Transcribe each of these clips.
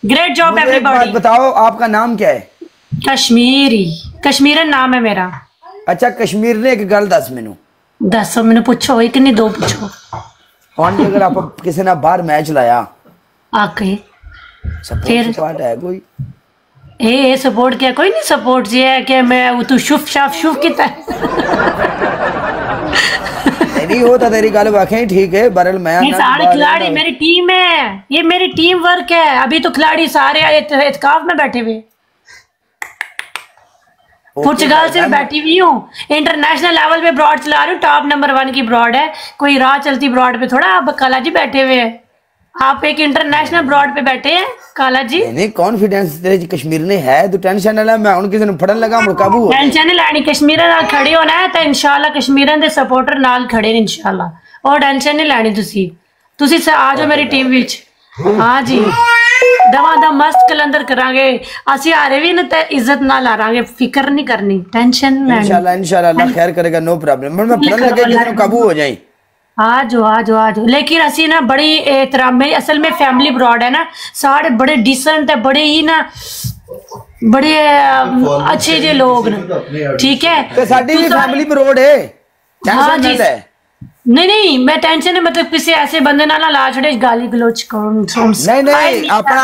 Great job एक बात everybody. बताओ, आपका नाम क्या है? कश्मीरी, कश्मीरन नाम है मेरा। अच्छा कश्मीर ने एक गल दस मैनू, दसो मैंने पूछो, एक नहीं दो पूछो। और अगर आप किसी ने बाहर मैच लाया आके सपोर्ट स्क्वाड है कोई? ए सपोर्ट क्या, कोई नहीं सपोर्ट ये है कि मैं तू शुफ शाफ शुफ किता नहीं होता, तेरी गल वाकई ठीक है। बरल मैं ये सारे खिलाड़ी मेरी टीम है, ये मेरी टीम वर्क है। अभी तो खिलाड़ी सारे इत्काफ में बैठे हुए, पुर्तगाल से बैठी हुई हूँ, इंटरनेशनल लेवल पे ब्रॉड चला रही हूँ, टॉप नंबर 1 की ब्रॉड है। कोई राह चलती ब्रॉड पे थोड़ा आप काला जी बैठे हुए हैं, आप एक इंटरनेशनल ब्रॉड पे बैठे हैं काला जी। नहीं कॉन्फिडेंस तेरे कश्मीर ने है, तू टेंशन ना ले, मैं हुन किसी ने फड़न लगा मुड़ काबू हो। टेंशन नहीं लैनी, कश्मीर नाल खड़े होना है तो इंशाल्लाह कश्मीरन दे सपोर्टर नाल खड़े ने इंशाल्लाह, और टेंशन नहीं लैनी। तुसी आ जाओ मेरी टीम विच। हाँ जी, दम मस्त कलंदर करांगे, असि हारे भी न ते इज्जत नाल हारांगे, फिक्र नहीं करनी, टेंशन नहीं लैनी। इंशाल्लाह अल्लाह खैर करेगा, नो प्रॉब्लम। मैं फड़न लगे किसी ने काबू हो जाए। आ जाओ। लेकिन असी ना बड़ी एहतराम, मेरी असल में फैमिली ब्रॉड है ना, सारे बड़े डिसेंट है, बड़े ही ना बड़े अच्छे जे लोग न, ठीक है। तो साडी भी फैमिली ब्रॉड है। हाँ जी, नहीं मैं टेंशन है, मतलब किसी ऐसे बंदे ना ला छड़े गाली गलोच कौन। नहीं अपना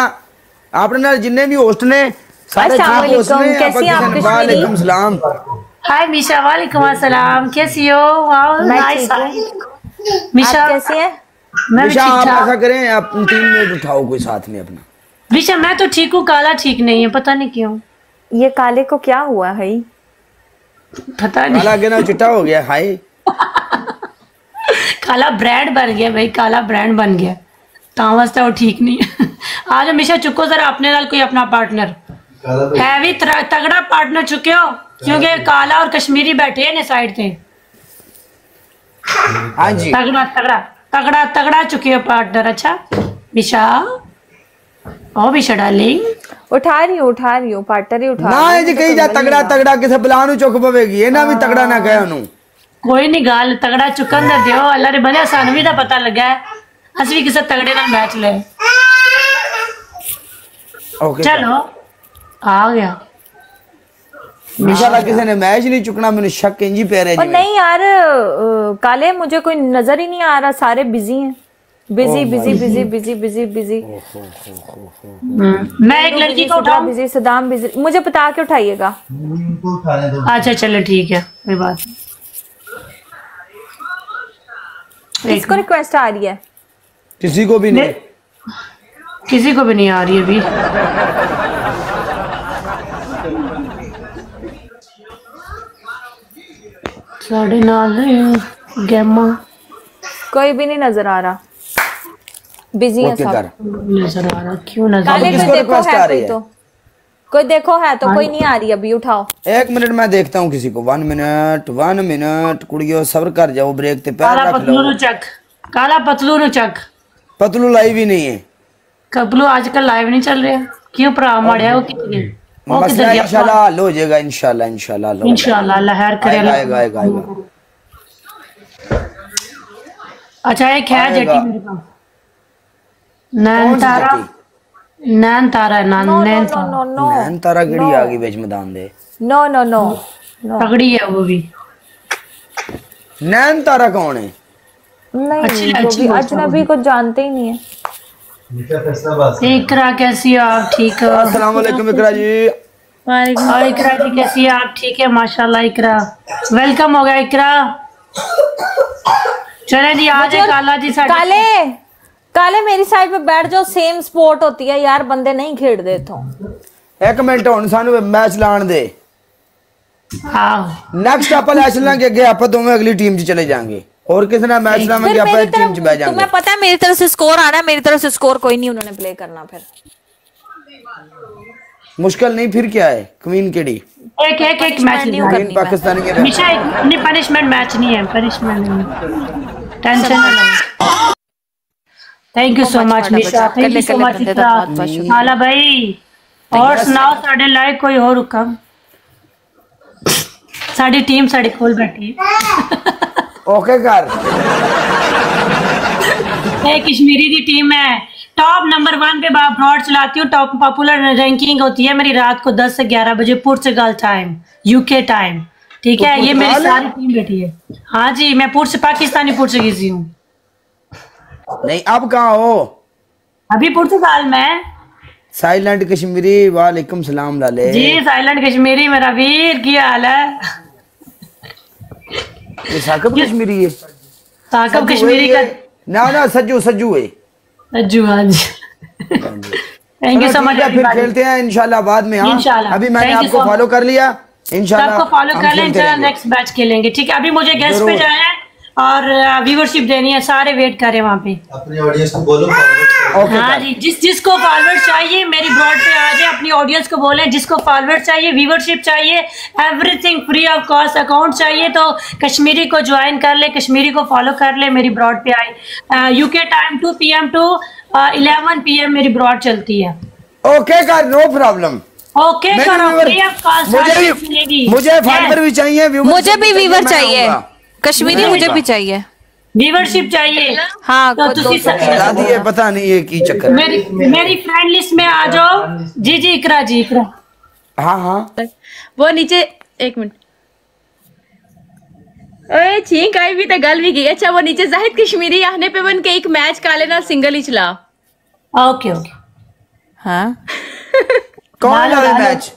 अपने नाल जिन्ने भी होस्ट ने सारे ठीक होस्ट ने। कैसी आप? वालेकुम सलाम। हाय मिशा, वालेकुम अस्सलाम, कैसी हो? Wow nice. मिशा कैसी है? मैं मिशा आप ऐसा करें, आप टीम में उठाओ कोई साथ में अपना। मिशा मैं तो ठीक हूँ, काला ठीक नहीं है, पता नहीं क्यों। ये काले को क्या हुआ है? पता नहीं, काला गिना चिट्टा हो गया। हाय काला ब्रांड बन गया भाई, काला ब्रांड बन गया, तां वास्ते वो ठीक नहीं है। आज हमेशा चुको जरा अपने नाल कोई अपना पार्टनर है भी तगड़ा पार्टनर चुके हो, क्योंकि काला और कश्मीरी बैठे हैं ने साइड पे। हाँ जी, तगड़ा चुके हो पार्टनर। अच्छा विशा, ओ विशा डार्लिंग उठा रही हूँ पार्टनर ही उठा ना जी कही जा तगड़ा किसे बुलानु चुक पवेगी, ये ना भी तगड़ा ना कहे उन्होंने। कोई नहीं गाल तगड़ा चुकन दा दियो, अल्लाह रे बने सानू भी दा पता लगा है, असि भी किसे तगड़े नाल मैच ले। चलो आ गया। इंशाल्लाह किसी ने मैच नहीं चुकना, मैंने शक इंजी पे रहे। नहीं यार काले मुझे कोई नजर ही नहीं आ रहा, सारे बिजी हैं, बिजी। मैं एक लड़की को उठाऊं? बिजी सदाम बिजी, मुझे बता के उठाइएगा। अच्छा चलो ठीक है, कोई बात नहीं। किसको रिक्वेस्ट आ रही है? किसी को भी नहीं, किसी को भी नहीं आ रही अभी। साढ़े नाल गेमा कोई भी नहीं नजर आ रहा, बिजी है सब। नजर आ रहा क्यों नजर? काले कोई देखो है कोई तो, कोई देखो है तो, कोई नहीं आ रही अभी, उठाओ। 1 मिनट मैं देखता हूँ किसी को। 1 मिनट कुड़ियों सब्र कर जाओ, ब्रेक ते पैर रख लो। काला पतलू नु चक। पतलू लाइव ही नहीं है, कपलू आजकल लाइव नहीं चल रहा, क्यों भरा मड़िया? वो कितने मसला इंशाल्लाह हल हो जाएगा, इंशाल्लाह अल्लाह खैर करे। आएगा। अच्छा एक है जटी मेरे पास, नैन तारा गिड़ी आ गई बीच मैदान दे। नो तगड़ी है वो भी। नैन तारा कौन है? नहीं अजनबी को जानते ही नहीं है। इकरा कैसी है आप? ठीक हो? अस्सलाम वालेकुम इकरा जी। और इकरा जी कैसी है आप? ठीक है माशाल्लाह। इकरा वेलकम हो गया। इकरा चले जी आ जाए काला जी। काले मेरी साइड पे बैठ जाओ, सेम स्पोर्ट होती है यार, बंदे नहीं खेड़ दे तो। 1 मिनट हुन सानू मैच लाण दे। हां नेक्स्ट अपन ऐसे लांगे अगे आप दोनों अगली टीम च चले जाएंगे, और किसी ना मैच लाएंगे आप एक टीम च बैठ जाएंगे। तुम्हें पता है मेरी तरफ से स्कोर आना है, मेरी तरफ से स्कोर कोई नहीं उन्होंने प्ले करना। फिर मुश्किल नहीं, फिर क्या है? क्वीन केडी एक मैच नहीं करनी पाकिस्तान के हमेशा नहीं, पनिशमेंट मैच नहीं है, पनिशमेंट नहीं, टेंशन ना लो। Thank you so much Misha, thank you so much Hala भाई। और सुनाओ साडे लाइक कोई और हुक्म? साडी टीम साडी खोल बैठी ओके कर। कश्मीरी दी टीम है, टॉप नंबर 1 पे ब्रॉड चलाती हूँ। टॉप पॉपुलर रैंकिंग होती है मेरी रात को 10 से 11 बजे पुर्तगाल टाइम, यूके टाइम। ठीक है, ये मेरी सारी टीम बैठी है। हाँ जी, मैं पाकिस्तानी पुर्तगीजी हूँ। नहीं, अब कहाँ हो? अभी पुर्तगाल में। साइलेंट कश्मीरी, वालेकुम सलाम लाले जी साइलेंट कश्मीरी मेरा वीर, की हाल है? ये साकब कश्मीरी है? साकब कश्मीरी का ना सज्जू है। सज्जू, हाँ जी। Thank you so much. फिर खेलते हैं इंशाल्लाह बाद में। हाँ, इंशाल्लाह। अभी मैंने Thank you आपको so फॉलो कर लिया, इंशाल्लाह सबको फॉलो कर लें, इंशाल्लाह नेक्स्ट बैच खेलेंगे। ठीक है, अभी मुझे गेस्ट पे जाना है और व्यूवरशिप देनी है, सारे वेट कर रहे हैं वहाँ पे। अपनी ऑडियंस को बोलो। हाँ जी, जिसको फॉलोअर चाहिए मेरी ब्रॉड पे आ जाए, अपनी ऑडियंस को बोलें जिसको फॉलोअर चाहिए, व्यूवरशिप चाहिए, everything free of cost, account चाहिए तो कश्मीरी को ज्वाइन कर ले, कश्मीरी को फॉलो कर ले, मेरी ब्रॉड पे आए। UK time 2 PM to 11 PM मेरी ब्रॉड चलती है। ओके कर, नो प्रॉब्लम। ओके करो, फ्री ऑफ कॉस्ट मिलेगी। मुझे फॉलोअर भी चाहिए, मुझे भी व्यूवर चाहिए, कश्मीरी मुझे भी चाहिए, व्यूवरशिप चाहिए। हाँ तो तुसी दिए, पता नहीं ये की चक्कर। मेरी फ्रेंड लिस्ट में आ जाओ। जी इकरा जी, इकरा। हाँ वो नीचे, एक मिनट, ओए छींक आई भी तो गल भी गई। अच्छा, वो नीचे जाहिद कश्मीरी आने पे बन के एक मैच काले ना सिंगल ही चला। Okay okay. हाँ कौन ला मैच?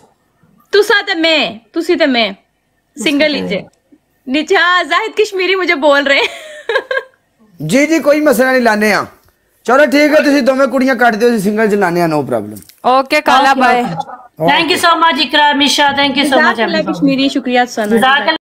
तुसी ते मैं सिंगल नीचे नीचे। हाँ, जाहिद कश्मीरी मुझे बोल रहे हैं। जी कोई मसला नहीं, लाने आ। चलो ठीक है, तुसी दोवें कुड़ियां कट दियो, सिंगल च लाने आ, नो प्रॉब्लम। ओके काला, bye. Thank you so much Iqra, Misha, thank you so much. Kashmiri शुक्रिया सना।